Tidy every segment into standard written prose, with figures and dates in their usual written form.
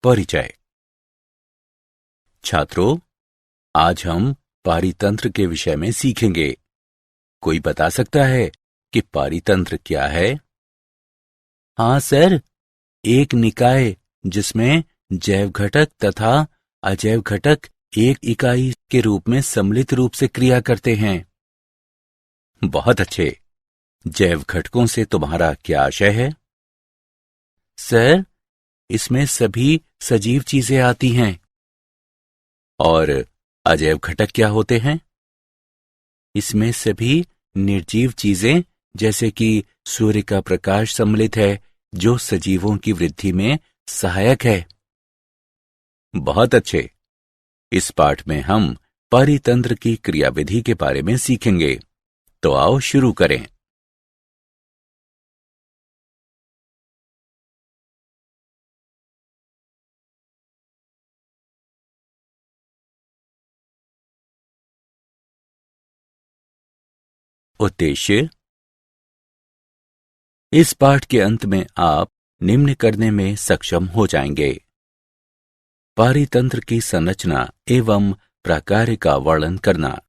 परिचय। छात्रों, आज हम पारितंत्र के विषय में सीखेंगे। कोई बता सकता है कि पारितंत्र क्या है? हाँ सर, एक निकाय जिसमें जैव घटक तथा अजैव घटक एक इकाई के रूप में सम्मिलित रूप से क्रिया करते हैं। बहुत अच्छे। जैव घटकों से तुम्हारा क्या आशय है? सर, इसमें सभी सजीव चीजें आती हैं। और अजैव घटक क्या होते हैं? इसमें सभी निर्जीव चीजें जैसे कि सूर्य का प्रकाश सम्मिलित है, जो सजीवों की वृद्धि में सहायक है। बहुत अच्छे। इस पाठ में हम पारितंत्र की क्रियाविधि के बारे में सीखेंगे। तो आओ शुरू करें। उद्देश्य। इस पाठ के अंत में आप निम्न करने में सक्षम हो जाएंगे। पारितंत्र की संरचना एवं प्रकार्य का वर्णन करना,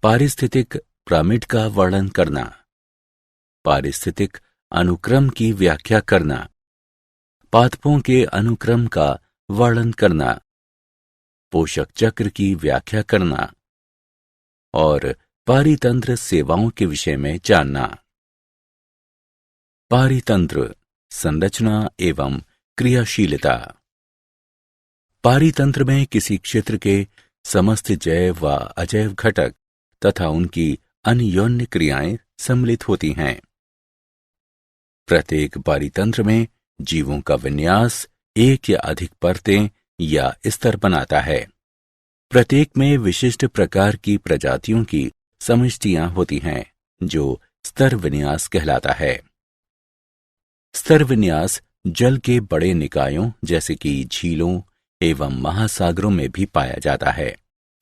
पारिस्थितिक पिरामिड का वर्णन करना, पारिस्थितिक अनुक्रम की व्याख्या करना, पादपों के अनुक्रम का वर्णन करना, पोषक चक्र की व्याख्या करना और पारितंत्र सेवाओं के विषय में जानना। पारितंत्र संरचना एवं क्रियाशीलता। पारितंत्र में किसी क्षेत्र के समस्त जैव व अजैव घटक तथा उनकी अन्योन्य क्रियाएं सम्मिलित होती हैं। प्रत्येक पारितंत्र में जीवों का विन्यास एक या अधिक परतें या स्तर बनाता है। प्रत्येक में विशिष्ट प्रकार की प्रजातियों की समष्टियां होती हैं, जो स्तर विन्यास कहलाता है। स्तर विन्यास जल के बड़े निकायों जैसे कि झीलों एवं महासागरों में भी पाया जाता है।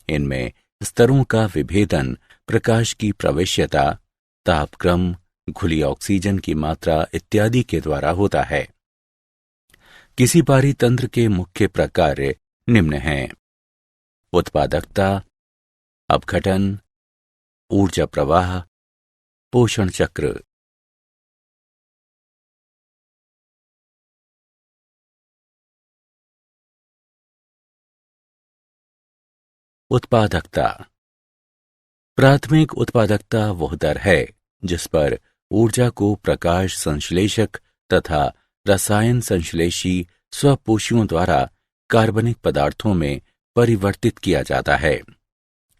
इनमें स्तरों का विभेदन प्रकाश की प्रवेश्यता, तापक्रम, घुली ऑक्सीजन की मात्रा इत्यादि के द्वारा होता है। किसी पारितंत्र के मुख्य प्रकार्य निम्न हैं: उत्पादकता, अपघटन, ऊर्जा प्रवाह, पोषण चक्र। उत्पादकता। प्राथमिक उत्पादकता वह दर है जिस पर ऊर्जा को प्रकाश संश्लेषक तथा रसायन संश्लेषी स्वपोषियों द्वारा कार्बनिक पदार्थों में परिवर्तित किया जाता है।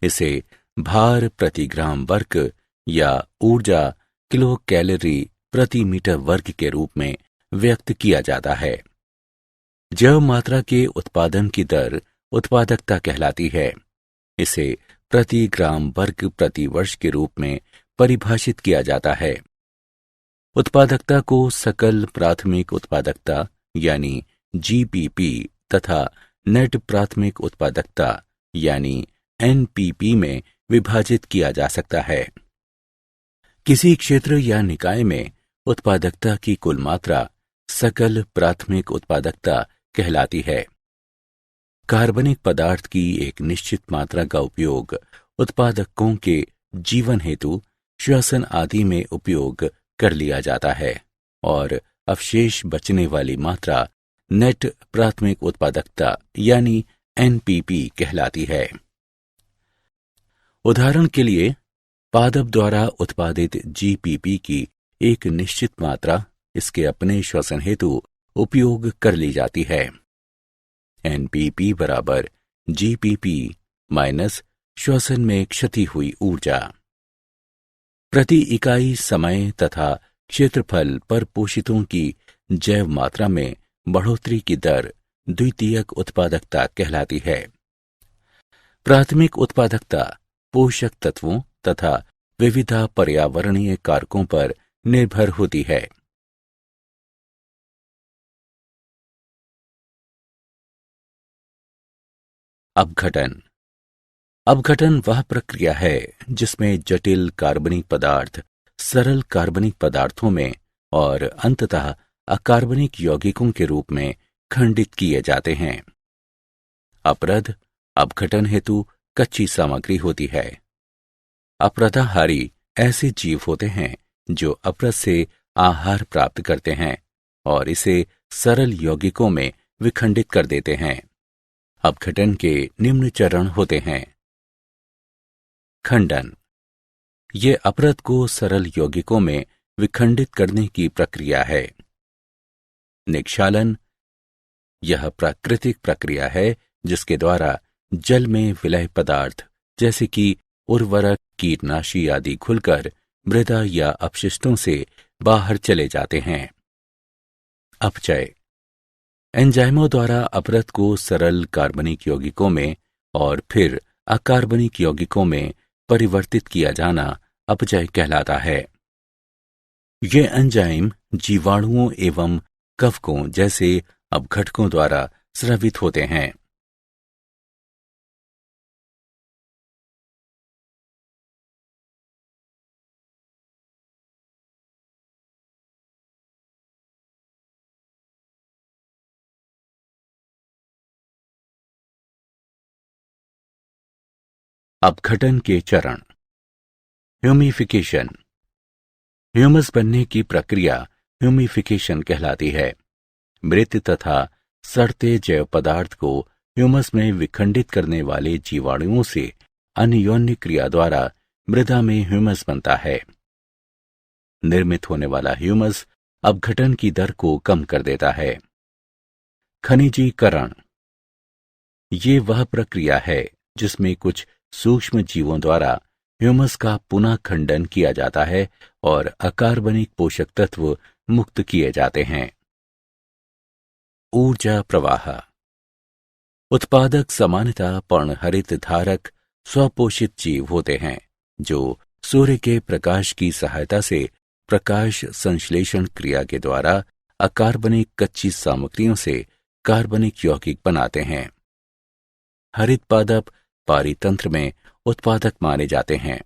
इसे भार प्रति ग्राम वर्ग या ऊर्जा किलो कैलोरी प्रति मीटर वर्ग के रूप में व्यक्त किया जाता है। जैव मात्रा के उत्पादन की दर उत्पादकता कहलाती है। इसे प्रति ग्राम वर्ग प्रति वर्ष के रूप में परिभाषित किया जाता है। उत्पादकता को सकल प्राथमिक उत्पादकता यानी जीपीपी तथा नेट प्राथमिक उत्पादकता यानी एनपीपी में विभाजित किया जा सकता है। किसी क्षेत्र या निकाय में उत्पादकता की कुल मात्रा सकल प्राथमिक उत्पादकता कहलाती है। कार्बनिक पदार्थ की एक निश्चित मात्रा का उपयोग उत्पादकों के जीवन हेतु श्वसन आदि में उपयोग कर लिया जाता है और अवशेष बचने वाली मात्रा नेट प्राथमिक उत्पादकता यानी एनपीपी कहलाती है। उदाहरण के लिए, पादप द्वारा उत्पादित जीपीपी की एक निश्चित मात्रा इसके अपने श्वसन हेतु उपयोग कर ली जाती है। एनपीपी बराबर जीपीपी माइनस श्वसन में क्षति हुई ऊर्जा। प्रति इकाई समय तथा क्षेत्रफल पर पोषितों की जैव मात्रा में बढ़ोतरी की दर द्वितीयक उत्पादकता कहलाती है। प्राथमिक उत्पादकता पोषक तत्वों तथा विविधा पर्यावरणीय कारकों पर निर्भर होती है। अपघटन। अपघटन वह प्रक्रिया है जिसमें जटिल कार्बनिक पदार्थ सरल कार्बनिक पदार्थों में और अंततः अकार्बनिक यौगिकों के रूप में खंडित किए जाते हैं। अपरद अपघटन हेतु कच्ची सामग्री होती है। अपरदाहारी ऐसे जीव होते हैं जो अपरद से आहार प्राप्त करते हैं और इसे सरल यौगिकों में विखंडित कर देते हैं। अपघटन के निम्न चरण होते हैं। खंडन, ये अपरद को सरल यौगिकों में विखंडित करने की प्रक्रिया है। निक्षालन, यह प्राकृतिक प्रक्रिया है जिसके द्वारा जल में विलय पदार्थ जैसे कि उर्वरक, कीटनाशी आदि घुलकर मृदा या अपशिष्टों से बाहर चले जाते हैं। अपचय, एंजाइमों द्वारा अपरद को सरल कार्बनिक यौगिकों में और फिर अकार्बनिक यौगिकों में परिवर्तित किया जाना अपचय कहलाता है। ये एंजाइम जीवाणुओं एवं कवकों जैसे अपघटकों द्वारा स्रावित होते हैं। अपघटन के चरण। ह्यूमिफिकेशन, ह्यूमस बनने की प्रक्रिया ह्यूमिफिकेशन कहलाती है। मृत तथा सड़ते जैव पदार्थ को ह्यूमस में विखंडित करने वाले जीवाणुओं से अन्योन्य क्रिया द्वारा मृदा में ह्यूमस बनता है। निर्मित होने वाला ह्यूमस अपघटन की दर को कम कर देता है। खनिजीकरण, ये वह प्रक्रिया है जिसमें कुछ सूक्ष्म जीवों द्वारा ह्यूमस का पुनः खंडन किया जाता है और अकार्बनिक पोषक तत्व मुक्त किए जाते हैं। ऊर्जा प्रवाह, उत्पादक सामान्यतः पर्णहरित धारक स्वपोषित जीव होते हैं जो सूर्य के प्रकाश की सहायता से प्रकाश संश्लेषण क्रिया के द्वारा अकार्बनिक कच्ची सामग्रियों से कार्बनिक यौगिक बनाते हैं। हरित पादप पारितंत्र में उत्पादक माने जाते हैं।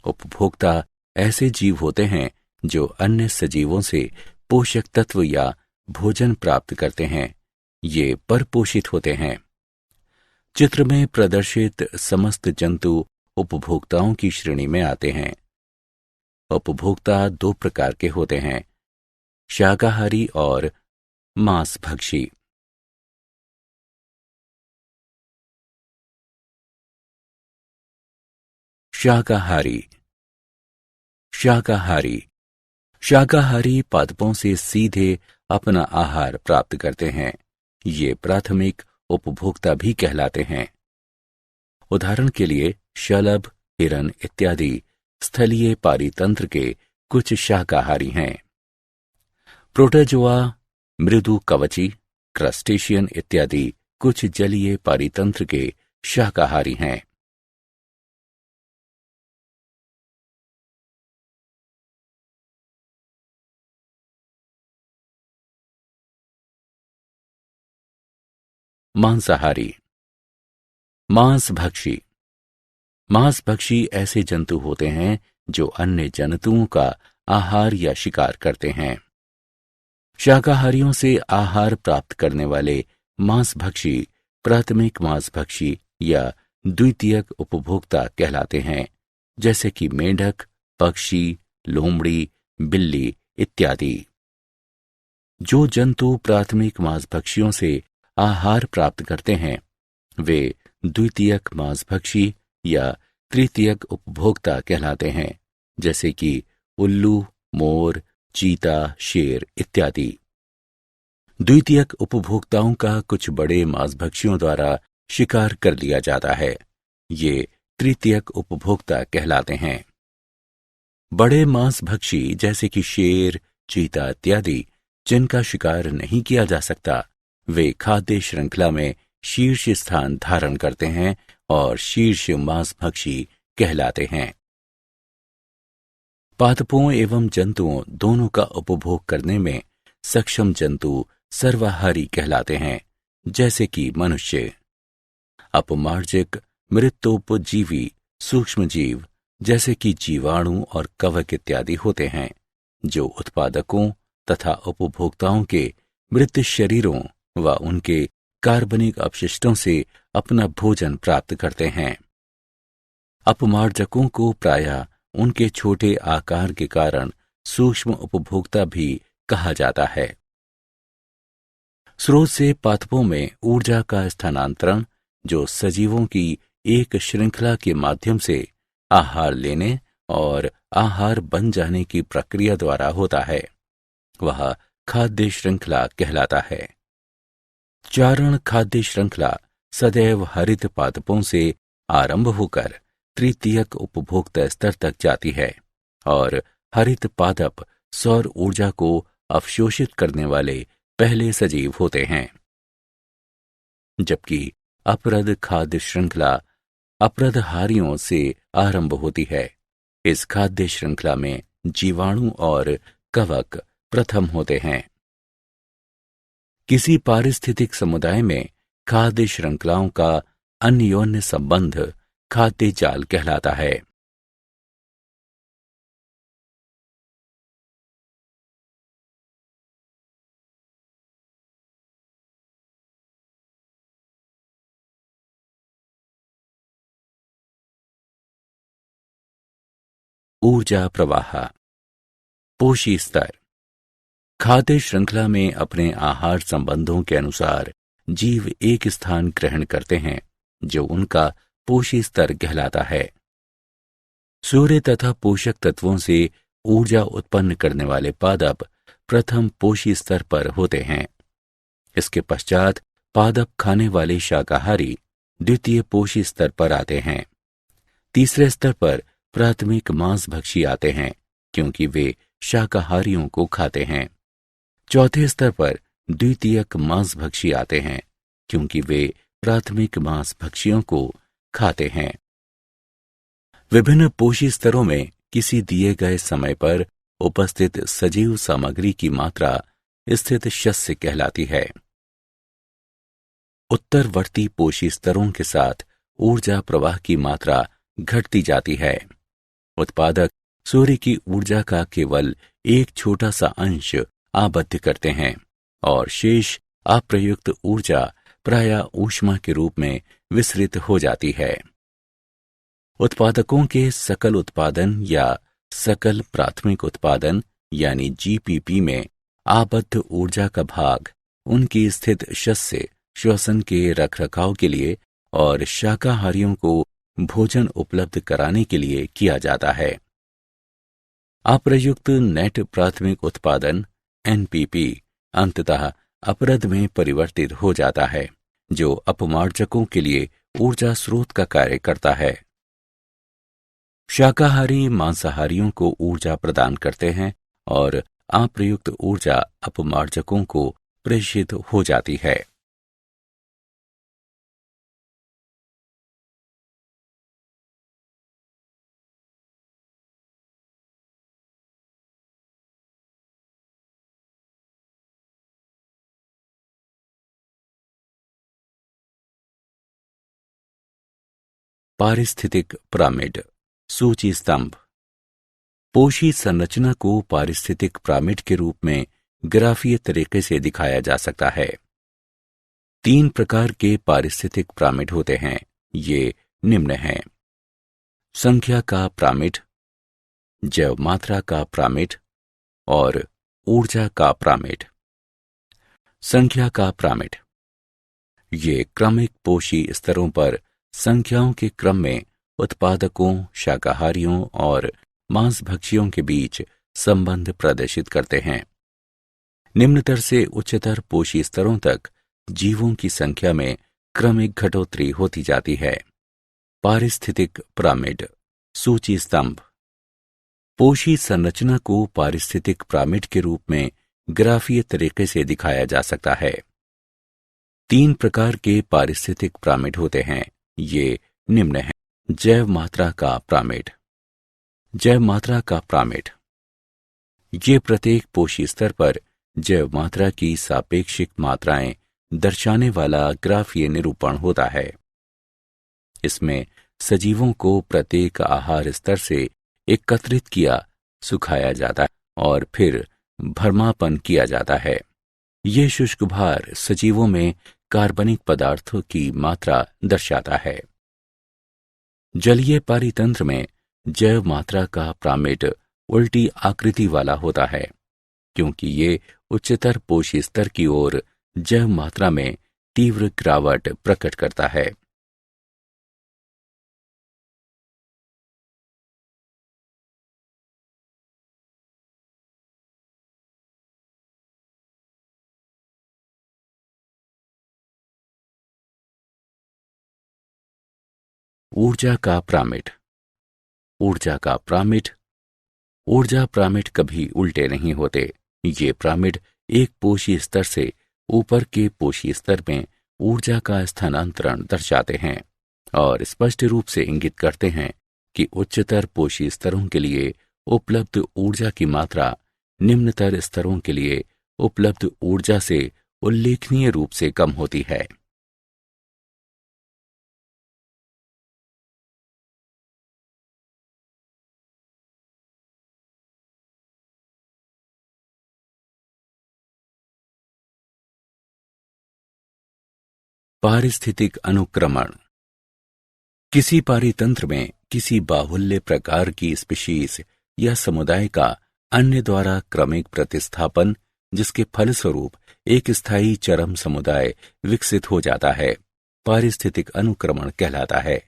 उपभोक्ता ऐसे जीव होते हैं जो अन्य सजीवों से पोषक तत्व या भोजन प्राप्त करते हैं। ये परपोषित होते हैं। चित्र में प्रदर्शित समस्त जंतु उपभोक्ताओं की श्रेणी में आते हैं। उपभोक्ता दो प्रकार के होते हैं, शाकाहारी और मांसभक्षी। शाकाहारी, शाकाहारी शाकाहारी पादपों से सीधे अपना आहार प्राप्त करते हैं। ये प्राथमिक उपभोक्ता भी कहलाते हैं। उदाहरण के लिए शलभ, हिरन इत्यादि स्थलीय पारितंत्र के कुछ शाकाहारी हैं। प्रोटोजोआ, मृदु कवची, क्रस्टेशियन इत्यादि कुछ जलीय पारितंत्र के शाकाहारी हैं। मांसाहारी, मांसभक्षी। मांसभक्षी ऐसे जंतु होते हैं जो अन्य जंतुओं का आहार या शिकार करते हैं। शाकाहारियों से आहार प्राप्त करने वाले मांसभक्षी प्राथमिक मांसभक्षी या द्वितीयक उपभोक्ता कहलाते हैं, जैसे कि मेंढक, पक्षी, लोमड़ी, बिल्ली इत्यादि। जो जंतु प्राथमिक मांसभक्षियों से आहार प्राप्त करते हैं वे द्वितीयक मांसभक्षी या तृतीयक उपभोक्ता कहलाते हैं, जैसे कि उल्लू, मोर, चीता, शेर इत्यादि। द्वितीयक उपभोक्ताओं का कुछ बड़े मांसभक्षियों द्वारा शिकार कर लिया जाता है। ये तृतीयक उपभोक्ता कहलाते हैं। बड़े मांसभक्षी जैसे कि शेर, चीता इत्यादि जिनका शिकार नहीं किया जा सकता, वे खाद्य श्रृंखला में शीर्ष स्थान धारण करते हैं और शीर्ष मांसभक्षी कहलाते हैं। पादपों एवं जंतुओं दोनों का उपभोग करने में सक्षम जंतु सर्वाहारी कहलाते हैं, जैसे कि मनुष्य। अपमार्जक मृतोपजीवी सूक्ष्म जीव जैसे कि जीवाणु और कवक इत्यादि होते हैं, जो उत्पादकों तथा उपभोक्ताओं के मृत शरीरों व उनके कार्बनिक अपशिष्टों से अपना भोजन प्राप्त करते हैं। अपमार्जकों को प्रायः उनके छोटे आकार के कारण सूक्ष्म उपभोक्ता भी कहा जाता है। स्रोत से पादपों में ऊर्जा का स्थानांतरण, जो सजीवों की एक श्रृंखला के माध्यम से आहार लेने और आहार बन जाने की प्रक्रिया द्वारा होता है, वह खाद्य श्रृंखला कहलाता है। चारण खाद्य श्रृंखला सदैव हरित पादपों से आरंभ होकर तृतीयक उपभोक्ता स्तर तक जाती है और हरित पादप सौर ऊर्जा को अवशोषित करने वाले पहले सजीव होते हैं, जबकि अपरद खाद्य श्रृंखला अपरदहारियों से आरंभ होती है। इस खाद्य श्रृंखला में जीवाणु और कवक प्रथम होते हैं। किसी पारिस्थितिक समुदाय में खाद्य श्रृंखलाओं का अन्योन्य संबंध खाद्य जाल कहलाता है। ऊर्जा प्रवाह। पोषी स्तर। खाद्य श्रृंखला में अपने आहार संबंधों के अनुसार जीव एक स्थान ग्रहण करते हैं जो उनका पोषी स्तर कहलाता है। सूर्य तथा पोषक तत्वों से ऊर्जा उत्पन्न करने वाले पादप प्रथम पोषी स्तर पर होते हैं। इसके पश्चात पादप खाने वाले शाकाहारी द्वितीय पोषी स्तर पर आते हैं। तीसरे स्तर पर प्राथमिक मांसभक्षी आते हैं, क्योंकि वे शाकाहारियों को खाते हैं। चौथे स्तर पर द्वितीयक मांसभक्षी आते हैं, क्योंकि वे प्राथमिक मांसभक्षियों को खाते हैं। विभिन्न पोषी स्तरों में किसी दिए गए समय पर उपस्थित सजीव सामग्री की मात्रा स्थित शस्य कहलाती है। उत्तरवर्ती पोषी स्तरों के साथ ऊर्जा प्रवाह की मात्रा घटती जाती है। उत्पादक सूर्य की ऊर्जा का केवल एक छोटा सा अंश आबद्ध करते हैं और शेष अप्रयुक्त ऊर्जा प्रायः ऊष्मा के रूप में विसरित हो जाती है। उत्पादकों के सकल उत्पादन या सकल प्राथमिक उत्पादन यानी जीपीपी में आबद्ध ऊर्जा का भाग उनकी स्थित शस्य श्वसन के रखरखाव के लिए और शाकाहारियों को भोजन उपलब्ध कराने के लिए किया जाता है। अप्रयुक्त नेट प्राथमिक उत्पादन एनपीपी अंततः अपरद में परिवर्तित हो जाता है, जो अपमार्जकों के लिए ऊर्जा स्रोत का कार्य करता है। शाकाहारी मांसाहारियों को ऊर्जा प्रदान करते हैं और अप्रयुक्त ऊर्जा अपमार्जकों को प्रेषित हो जाती है। पारिस्थितिक पिरामिड सूची स्तंभ। पोषी संरचना को पारिस्थितिक पिरामिड के रूप में ग्राफीय तरीके से दिखाया जा सकता है। 3 प्रकार के पारिस्थितिक पिरामिड होते हैं। ये निम्न हैं: संख्या का पिरामिड, जैव मात्रा का पिरामिड और ऊर्जा का पिरामिड। संख्या का पिरामिड ये क्रमिक पोषी स्तरों पर संख्याओं के क्रम में उत्पादकों, शाकाहारियों और मांसभक्षियों के बीच संबंध प्रदर्शित करते हैं। निम्नतर से उच्चतर पोषी स्तरों तक जीवों की संख्या में क्रमिक घटोत्तरी होती जाती है। पारिस्थितिक पिरामिड सूची स्तंभ। पोषी संरचना को पारिस्थितिक पिरामिड के रूप में ग्राफीय तरीके से दिखाया जा सकता है। 3 प्रकार के पारिस्थितिक पिरामिड होते हैं। ये निम्न हैं: जैव मात्रा का पिरामिड। जैव मात्रा का पिरामिड ये प्रत्येक पोषी स्तर पर जैव मात्रा की सापेक्षिक मात्राएं दर्शाने वाला ग्राफीय निरूपण होता है। इसमें सजीवों को प्रत्येक आहार स्तर से एकत्रित किया, सुखाया जाता है और फिर भरमापन किया जाता है। ये शुष्क भार सजीवों में कार्बनिक पदार्थों की मात्रा दर्शाता है। जलीय पारितंत्र में जैव मात्रा का प्रामिड उल्टी आकृति वाला होता है, क्योंकि ये उच्चतर पोषी स्तर की ओर जैव मात्रा में तीव्र गिरावट प्रकट करता है। ऊर्जा का प्रामिड। ऊर्जा का प्रामिड। ऊर्जा प्रामिड कभी उल्टे नहीं होते। ये प्रामिड एक पोषी स्तर से ऊपर के पोषी स्तर में ऊर्जा का स्थानांतरण दर्शाते हैं और स्पष्ट रूप से इंगित करते हैं कि उच्चतर पोषी स्तरों के लिए उपलब्ध ऊर्जा की मात्रा निम्नतर स्तरों के लिए उपलब्ध ऊर्जा से उल्लेखनीय रूप से कम होती है। पारिस्थितिक अनुक्रमण। किसी पारितंत्र में किसी बाहुल्य प्रकार की स्पीशीज या समुदाय का अन्य द्वारा क्रमिक प्रतिस्थापन, जिसके फलस्वरूप एक स्थायी चरम समुदाय विकसित हो जाता है, पारिस्थितिक अनुक्रमण कहलाता है।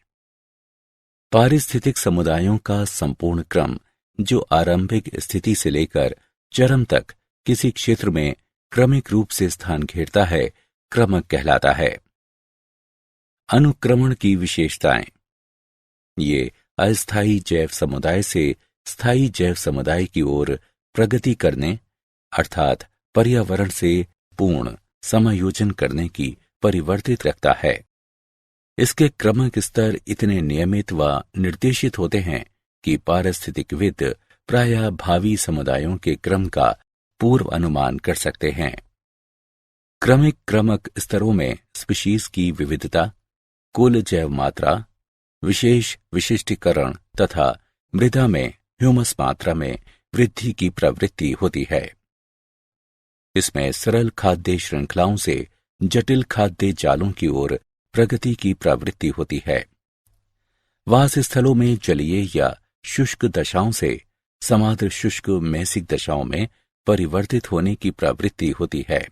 पारिस्थितिक समुदायों का संपूर्ण क्रम, जो आरंभिक स्थिति से लेकर चरम तक किसी क्षेत्र में क्रमिक रूप से स्थान घेरता है, क्रमक कहलाता है। अनुक्रमण की विशेषताएं। ये अस्थायी जैव समुदाय से स्थायी जैव समुदाय की ओर प्रगति करने, अर्थात पर्यावरण से पूर्ण समायोजन करने की परिवर्तित रखता है। इसके क्रमक स्तर इतने नियमित व निर्देशित होते हैं कि पारिस्थितिकविद प्रायः भावी समुदायों के क्रम का पूर्व अनुमान कर सकते हैं। क्रमिक क्रमक स्तरों में स्पीशीज की विविधता, कुल जैव मात्रा, विशेष विशिष्टीकरण तथा मृदा में ह्यूमस मात्रा में वृद्धि की प्रवृत्ति होती है। इसमें सरल खाद्य श्रृंखलाओं से जटिल खाद्य जालों की ओर प्रगति की प्रवृत्ति होती है। वास स्थलों में जलीय या शुष्क दशाओं से समाद्र शुष्क मैसिक दशाओं में परिवर्तित होने की प्रवृत्ति होती है।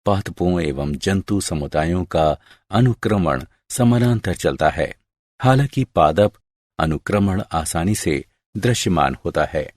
पादपों एवं जंतु समुदायों का अनुक्रमण समानांतर चलता है, हालांकि पादप अनुक्रमण आसानी से दृश्यमान होता है।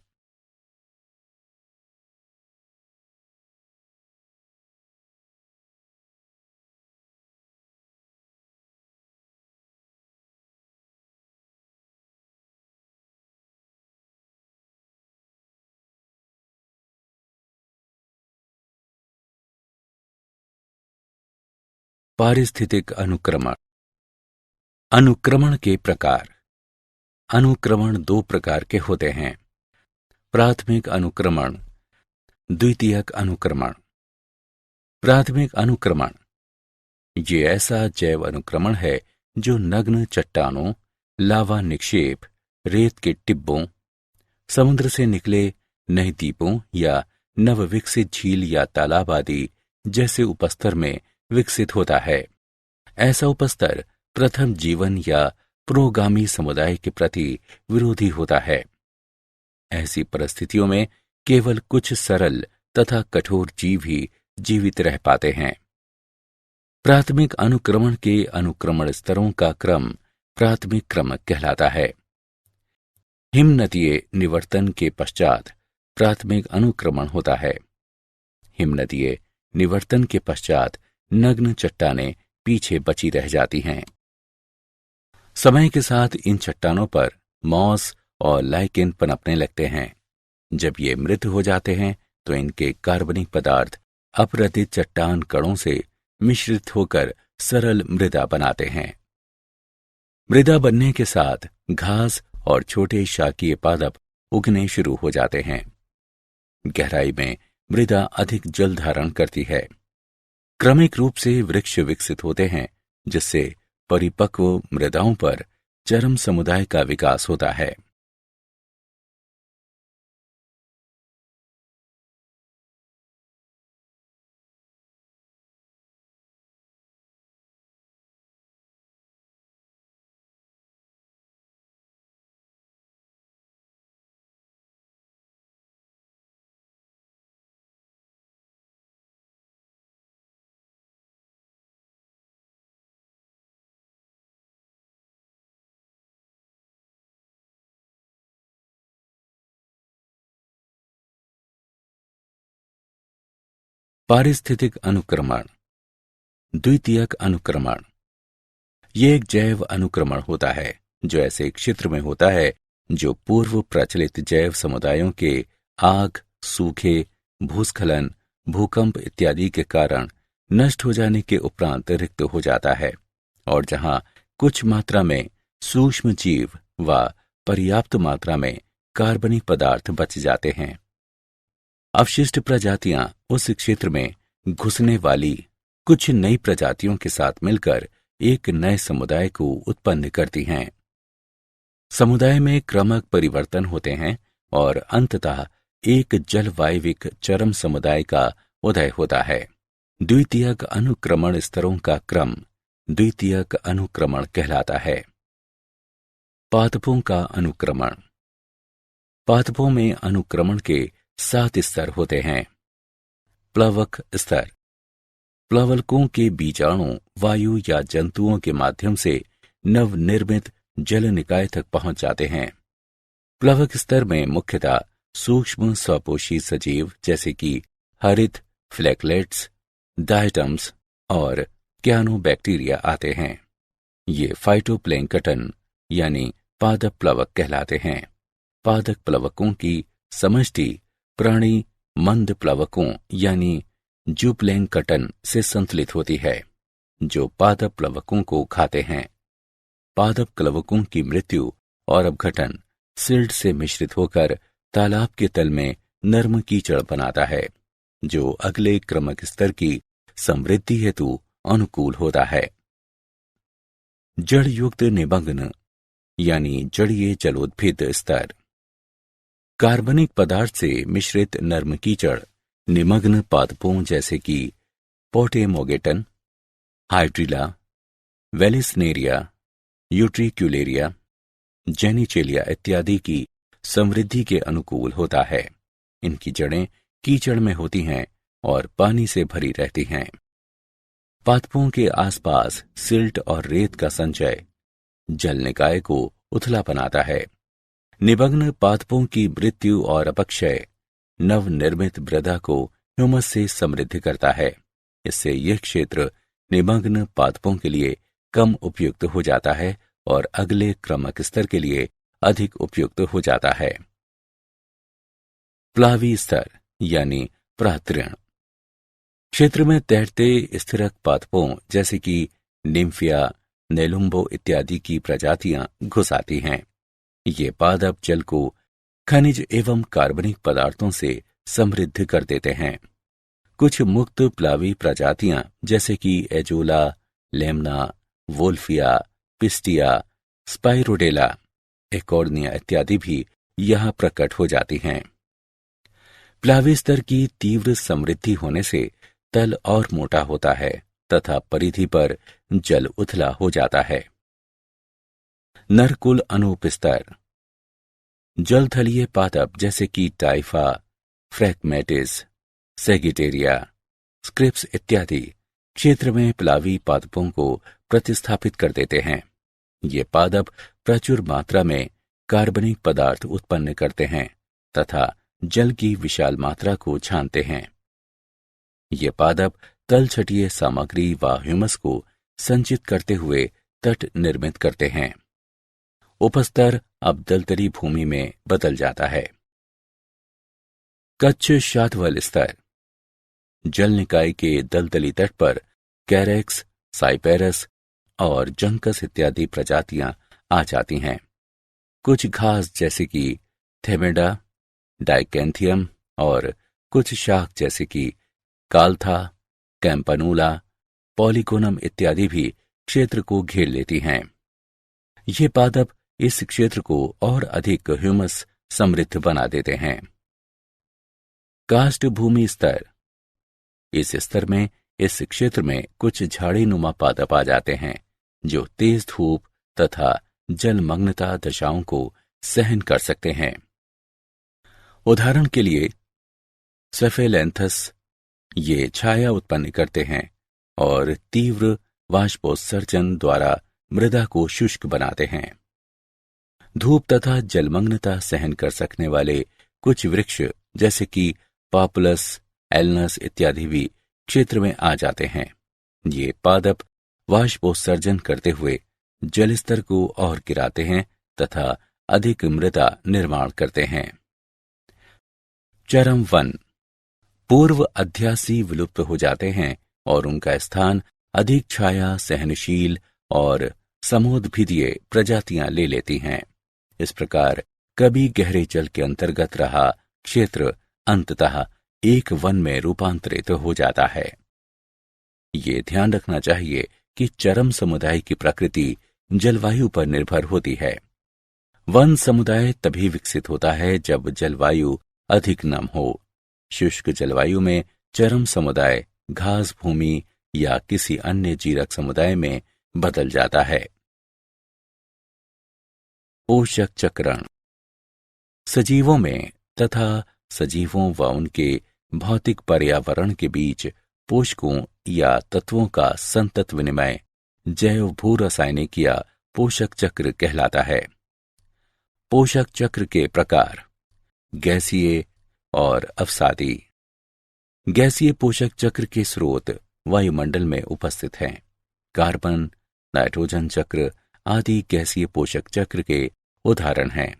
पारिस्थितिक अनुक्रमण। अनुक्रमण के प्रकार। अनुक्रमण दो प्रकार के होते हैं: प्राथमिक अनुक्रमण, द्वितीयक अनुक्रमण। प्राथमिक अनुक्रमण ये ऐसा जैव अनुक्रमण है जो नग्न चट्टानों, लावा निक्षेप, रेत के टिब्बों, समुद्र से निकले नए द्वीपों या नवविकसित झील या तालाब आदि जैसे उपस्तर में विकसित होता है। ऐसा उपस्तर प्रथम जीवन या पुरोगामी समुदाय के प्रति विरोधी होता है। ऐसी परिस्थितियों में केवल कुछ सरल तथा कठोर जीव ही जीवित रह पाते हैं। प्राथमिक अनुक्रमण के अनुक्रमण स्तरों का क्रम प्राथमिक क्रमक कहलाता है। हिमनदीय निवर्तन के पश्चात प्राथमिक अनुक्रमण होता है। हिमनदीय निवर्तन के पश्चात नग्न चट्टानें पीछे बची रह जाती हैं। समय के साथ इन चट्टानों पर मॉस और लाइकेन पनपने लगते हैं। जब ये मृत हो जाते हैं तो इनके कार्बनिक पदार्थ अपरदित चट्टान कणों से मिश्रित होकर सरल मृदा बनाते हैं। मृदा बनने के साथ घास और छोटे शाकीय पादप उगने शुरू हो जाते हैं। गहराई में मृदा अधिक जल धारण करती है। क्रमिक रूप से वृक्ष विकसित होते हैं, जिससे परिपक्व मृदाओं पर चरम समुदाय का विकास होता है। पारिस्थितिक अनुक्रमण। द्वितीयक अनुक्रमण ये एक जैव अनुक्रमण होता है जो ऐसे क्षेत्र में होता है जो पूर्व प्रचलित जैव समुदायों के आग, सूखे, भूस्खलन, भूकंप इत्यादि के कारण नष्ट हो जाने के उपरांत रिक्त हो जाता है और जहां कुछ मात्रा में सूक्ष्म जीव व पर्याप्त मात्रा में कार्बनिक पदार्थ बच जाते हैं। अवशिष्ट प्रजातियां उस क्षेत्र में घुसने वाली कुछ नई प्रजातियों के साथ मिलकर एक नए समुदाय को उत्पन्न करती हैं। समुदाय में क्रमक परिवर्तन होते हैं और अंततः एक जलवायविक चरम समुदाय का उदय होता है। द्वितीयक अनुक्रमण स्तरों का क्रम द्वितीयक अनुक्रमण कहलाता है। पादपों का अनुक्रमण। पादपों में अनुक्रमण के 7 स्तर होते हैं। प्लवक स्तर। प्लवकों के बीजाणु वायु या जंतुओं के माध्यम से नवनिर्मित जल निकाय तक पहुंच जाते हैं। प्लवक स्तर में मुख्यतः सूक्ष्म स्वपोषी सजीव जैसे कि हरित, फ्लैकलेट्स, डायटम्स और क्यानोबैक्टीरिया आते हैं। ये फाइटोप्लैंक्टन यानी पादप प्लवक कहलाते हैं। पादप प्लवकों की समष्टि प्राणी मंद प्लवकों यानी जूप्लैंक्टन से संतुलित होती है जो पादप प्लवकों को खाते हैं। पादप प्लवकों की मृत्यु और अपघटन सिल्ट से मिश्रित होकर तालाब के तल में नर्म कीचड़ बनाता है जो अगले क्रमक स्तर की समृद्धि हेतु अनुकूल होता है। जड़ युक्त निमग्न यानी जड़ीय जलोद्भिद स्तर। कार्बनिक पदार्थ से मिश्रित नर्म कीचड़ निमग्न पादपों जैसे कि पोटेमोगेटन, हाइड्रिला, वेलिसनेरिया, यूट्रिक्युलेरिया, जेनिचेलिया इत्यादि की समृद्धि के अनुकूल होता है। इनकी जड़ें कीचड़ में होती हैं और पानी से भरी रहती हैं। पादपों के आसपास सिल्ट और रेत का संचय जल निकाय को उथला बनाता है। निमग्न पादपों की मृत्यु और अपक्षय नवनिर्मित मृदा को ह्यूमस से समृद्ध करता है। इससे यह क्षेत्र निमग्न पादपों के लिए कम उपयुक्त हो जाता है और अगले क्रमक स्तर के लिए अधिक उपयुक्त हो जाता है। प्लावी स्तर यानी प्रातृण। क्षेत्र में तैरते स्थिरक पादपों जैसे कि निम्फिया, नेलुम्बो इत्यादि की प्रजातियां घुस आती हैं। ये पादप जल को खनिज एवं कार्बनिक पदार्थों से समृद्ध कर देते हैं। कुछ मुक्त प्लावी प्रजातियां जैसे कि Azolla, Lemna, Wolffia, Pistia, Spirodela, Eichhornia इत्यादि भी यहां प्रकट हो जाती हैं। प्लावी स्तर की तीव्र समृद्धि होने से तल और मोटा होता है तथा परिधि पर जल उथला हो जाता है। नरकुल अनूप स्तर। जलथलीय पादप जैसे कि टाइफा, फ्रैगमेटिस, सेगिटेरिया, स्क्रिप्स इत्यादि क्षेत्र में प्लावी पादपों को प्रतिस्थापित कर देते हैं। ये पादप प्रचुर मात्रा में कार्बनिक पदार्थ उत्पन्न करते हैं तथा जल की विशाल मात्रा को छानते हैं। ये पादप तलछटीय सामग्री व ह्यूमस को संचित करते हुए तट निर्मित करते हैं। उपस्तर अब दलदली भूमि में बदल जाता है। कच्छ शातवल स्तर। जल निकाय के दलदली तट पर कैरेक्स, साइपेरस और जंकस इत्यादि प्रजातियां आ जाती हैं। कुछ घास जैसे कि थेमेडा, डाइकेंथियम और कुछ शाख जैसे कि काल्था, कैंपनूला, पॉलीगोनम इत्यादि भी क्षेत्र को घेर लेती हैं। ये पादप इस क्षेत्र को और अधिक ह्यूमस समृद्ध बना देते हैं। काष्ठ भूमि स्तर। इस स्तर में इस क्षेत्र में कुछ झाड़ीनुमा पादप आ जाते हैं जो तेज धूप तथा जलमग्नता दशाओं को सहन कर सकते हैं। उदाहरण के लिए सेफेलेंथस ये छाया उत्पन्न करते हैं और तीव्र वाष्पोत्सर्जन द्वारा मृदा को शुष्क बनाते हैं। धूप तथा जलमग्नता सहन कर सकने वाले कुछ वृक्ष जैसे कि पॉपुलस, एलनस इत्यादि भी क्षेत्र में आ जाते हैं। ये पादप वाष्पोत्सर्जन करते हुए जलस्तर को और गिराते हैं तथा अधिक मृदा निर्माण करते हैं। चरम वन पूर्व अध्यासी विलुप्त हो जाते हैं और उनका स्थान अधिक छाया सहनशील और समोद्भिदीय प्रजातियां ले लेती हैं। इस प्रकार कभी गहरे जल के अंतर्गत रहा क्षेत्र अंततः एक वन में रूपांतरित हो जाता है। ये ध्यान रखना चाहिए कि चरम समुदाय की प्रकृति जलवायु पर निर्भर होती है। वन समुदाय तभी विकसित होता है जब जलवायु अधिक नम हो। शुष्क जलवायु में चरम समुदाय घास भूमि या किसी अन्य जीरक समुदाय में बदल जाता है। पोषक चक्रण सजीवों में तथा सजीवों व उनके भौतिक पर्यावरण के बीच पोषकों या तत्वों का संतत विनिमय जैव भू रासायनिक या पोषक चक्र कहलाता है। पोषक चक्र के प्रकार गैसीय और अवसादी। गैसीय पोषक चक्र के स्रोत वायुमंडल में उपस्थित हैं। कार्बन, नाइट्रोजन चक्र आदि गैसीय पोषक चक्र के उदाहरण हैं।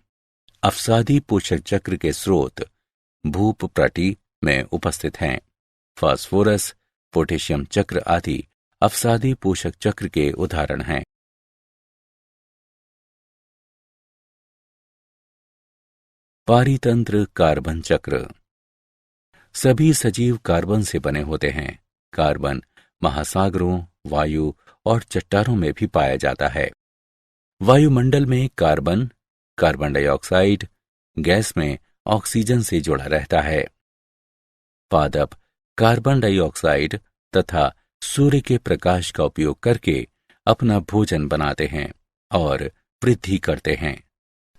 अवसादी पोषक चक्र के स्रोत भूपटि में उपस्थित हैं। फास्फोरस, पोटेशियम चक्र आदि अवसादी पोषक चक्र के उदाहरण हैं। पारितंत्र कार्बन चक्र सभी सजीव कार्बन से बने होते हैं। कार्बन महासागरों, वायु और चट्टानों में भी पाया जाता है। वायुमंडल में कार्बन, कार्बन डाइऑक्साइड गैस में ऑक्सीजन से जुड़ा रहता है। पादप कार्बन डाइऑक्साइड तथा सूर्य के प्रकाश का उपयोग करके अपना भोजन बनाते हैं और वृद्धि करते हैं।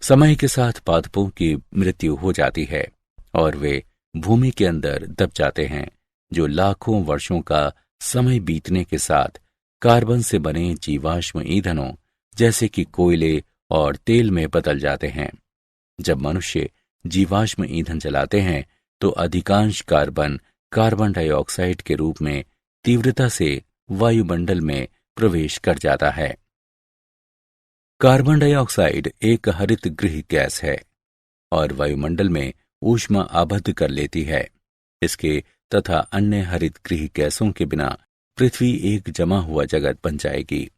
समय के साथ पादपों की मृत्यु हो जाती है और वे भूमि के अंदर दब जाते हैं, जो लाखों वर्षों का समय बीतने के साथ कार्बन से बने जीवाश्म ईंधनों जैसे कि कोयले और तेल में बदल जाते हैं। जब मनुष्य जीवाश्म ईंधन जलाते हैं तो अधिकांश कार्बन कार्बन डाइऑक्साइड के रूप में तीव्रता से वायुमंडल में प्रवेश कर जाता है। कार्बन डाइऑक्साइड एक हरित गृह गैस है और वायुमंडल में ऊष्मा आबद्ध कर लेती है। इसके तथा अन्य हरित गृह गैसों के बिना पृथ्वी एक जमा हुआ जगत बन जाएगी।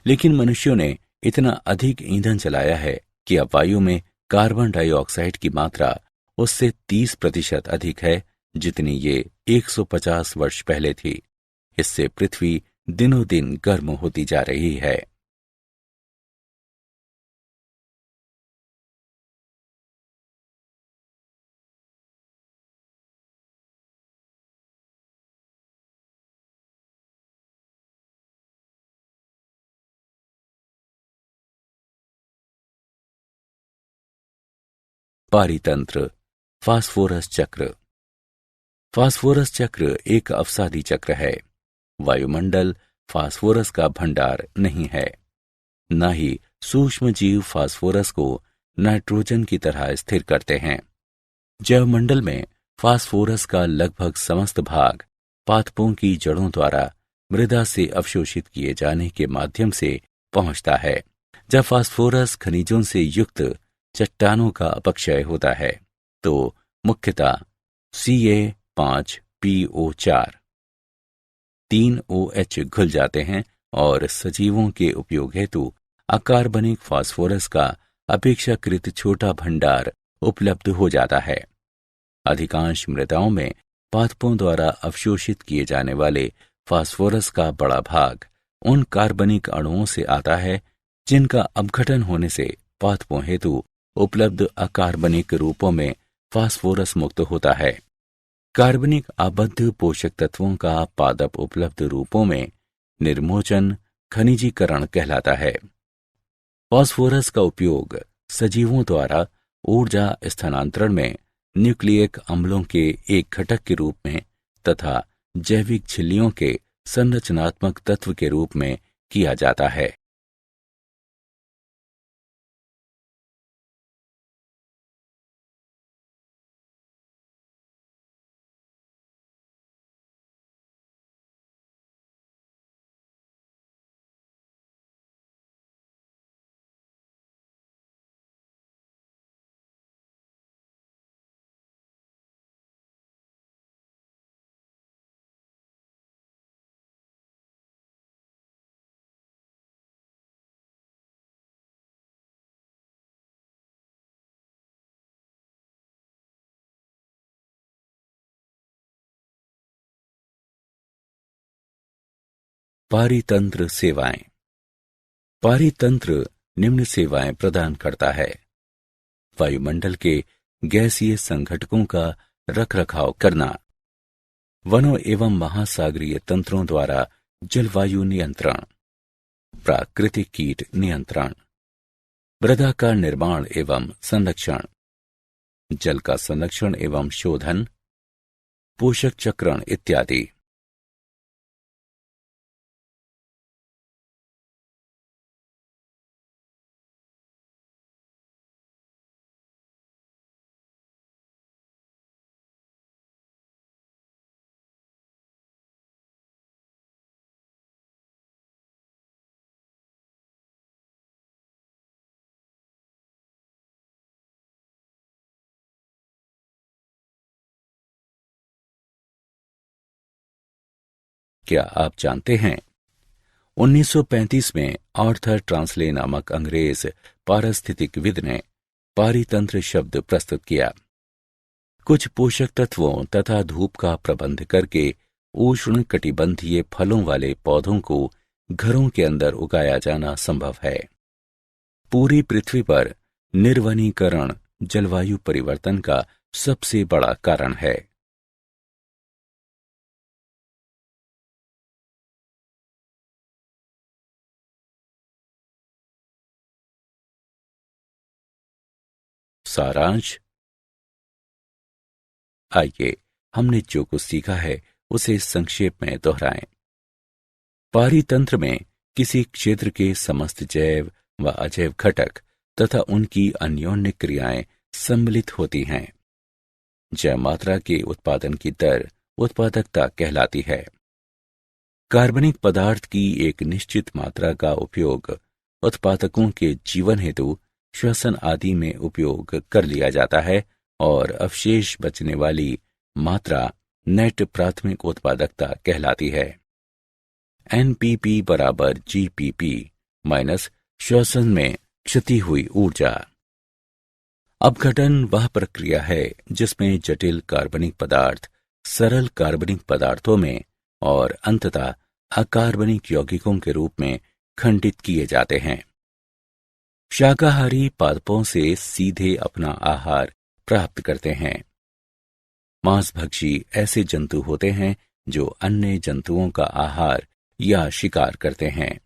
लेकिन मनुष्यों ने इतना अधिक ईंधन जलाया है कि अब वायु में कार्बन डाइऑक्साइड की मात्रा उससे 30% अधिक है जितनी ये 150 वर्ष पहले थी। इससे पृथ्वी दिनों दिन गर्म होती जा रही है। पारितंत्र फास्फोरस चक्र। फास्फोरस चक्र एक अवसादी चक्र है। वायुमंडल फास्फोरस का भंडार नहीं है। न ही सूक्ष्म जीव फास्फोरस को नाइट्रोजन की तरह स्थिर करते हैं। जैवमंडल में फास्फोरस का लगभग समस्त भाग पादपों की जड़ों द्वारा मृदा से अवशोषित किए जाने के माध्यम से पहुंचता है। जब फास्फोरस खनिजों से युक्त चट्टानों का अपक्षय होता है तो मुख्यतः Ca5PO4 3OH घुल जाते हैं और सजीवों के उपयोग हेतु अकार्बनिक फास्फोरस का अपेक्षाकृत छोटा भंडार उपलब्ध हो जाता है। अधिकांश मृदाओं में पादपों द्वारा अवशोषित किए जाने वाले फास्फोरस का बड़ा भाग उन कार्बनिक अणुओं से आता है जिनका अपघटन होने से पादपों हेतु उपलब्ध अकार्बनिक रूपों में फास्फोरस मुक्त होता है। कार्बनिक आबद्ध पोषक तत्वों का पादप उपलब्ध रूपों में निर्मोचन खनिजीकरण कहलाता है। फास्फोरस का उपयोग सजीवों द्वारा ऊर्जा स्थानांतरण में न्यूक्लियिक अम्लों के एक घटक के रूप में तथा जैविक झिल्लियों के संरचनात्मक तत्व के रूप में किया जाता है। पारितंत्र सेवाएं। पारितंत्र निम्न सेवाएं प्रदान करता है: वायुमंडल के गैसीय संघटकों का रखरखाव करना, वनों एवं महासागरीय तंत्रों द्वारा जलवायु नियंत्रण, प्राकृतिक कीट नियंत्रण, मृदा का निर्माण एवं संरक्षण, जल का संरक्षण एवं शोधन, पोषक चक्रण इत्यादि। क्या आप जानते हैं 1935 में आर्थर ट्रांसले नामक अंग्रेज पारिस्थितिकविद ने पारितंत्र शब्द प्रस्तुत किया। कुछ पोषक तत्वों तथा धूप का प्रबंध करके उष्ण कटिबंधीय फलों वाले पौधों को घरों के अंदर उगाया जाना संभव है। पूरी पृथ्वी पर निर्वनीकरण जलवायु परिवर्तन का सबसे बड़ा कारण है। सारांश। आइए हमने जो कुछ सीखा है उसे संक्षेप में दोहराएं। पारितंत्र में किसी क्षेत्र के समस्त जैव व अजैव घटक तथा उनकी अन्योन्य क्रियाएं सम्मिलित होती हैं। जैव मात्रा के उत्पादन की दर उत्पादकता कहलाती है। कार्बनिक पदार्थ की एक निश्चित मात्रा का उपयोग उत्पादकों के जीवन हेतु श्वसन आदि में उपयोग कर लिया जाता है और अवशेष बचने वाली मात्रा नेट प्राथमिक उत्पादकता कहलाती है। एनपीपी बराबर जीपीपी माइनस श्वसन में क्षति हुई ऊर्जा। अपघटन वह प्रक्रिया है जिसमें जटिल कार्बनिक पदार्थ सरल कार्बनिक पदार्थों में और अंततः अकार्बनिक यौगिकों के रूप में खंडित किए जाते हैं। शाकाहारी पादपों से सीधे अपना आहार प्राप्त करते हैं। मांसभक्षी ऐसे जंतु होते हैं जो अन्य जंतुओं का आहार या शिकार करते हैं।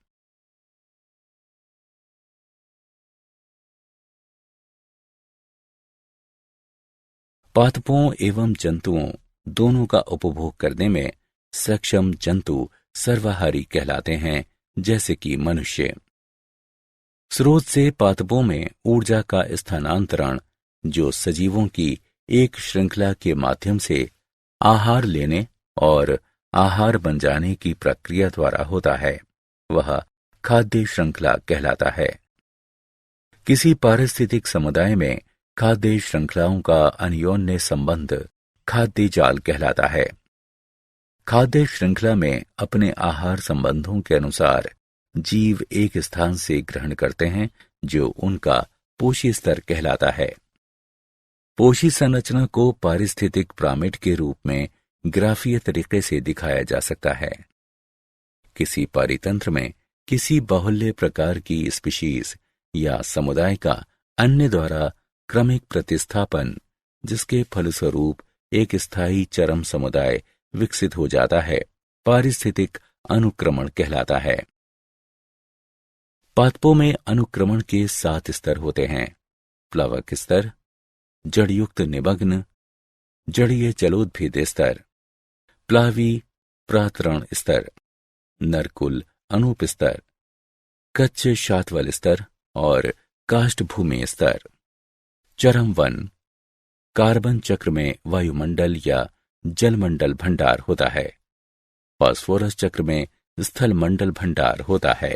पादपों एवं जंतुओं दोनों का उपभोग करने में सक्षम जंतु सर्वाहारी कहलाते हैं, जैसे कि मनुष्य। स्रोत से पादपों में ऊर्जा का स्थानांतरण जो सजीवों की एक श्रृंखला के माध्यम से आहार लेने और आहार बन जाने की प्रक्रिया द्वारा होता है, वह खाद्य श्रृंखला कहलाता है। किसी पारिस्थितिक समुदाय में खाद्य श्रृंखलाओं का अन्योन्य संबंध खाद्य जाल कहलाता है। खाद्य श्रृंखला में अपने आहार संबंधों के अनुसार जीव एक स्थान से ग्रहण करते हैं जो उनका पोषी स्तर कहलाता है। पोषी संरचना को पारिस्थितिक पिरामिड के रूप में ग्राफीय तरीके से दिखाया जा सकता है। किसी पारितंत्र में किसी बाहुल्य प्रकार की स्पीशीज या समुदाय का अन्य द्वारा क्रमिक प्रतिस्थापन, जिसके फलस्वरूप एक स्थायी चरम समुदाय विकसित हो जाता है, पारिस्थितिक अनुक्रमण कहलाता है। पादपों में अनुक्रमण के 7 स्तर होते हैं: प्लवक स्तर, जड़युक्त निमग्न, जड़ीय जलोद्भिद स्तर, प्लावी प्रातरण स्तर, नरकुल अनूप स्तर, कच्छ शातवल स्तर और काष्ठभूमि स्तर। चरम वन कार्बन चक्र में वायुमंडल या जलमंडल भंडार होता है। फास्फोरस चक्र में स्थल मंडल भंडार होता है।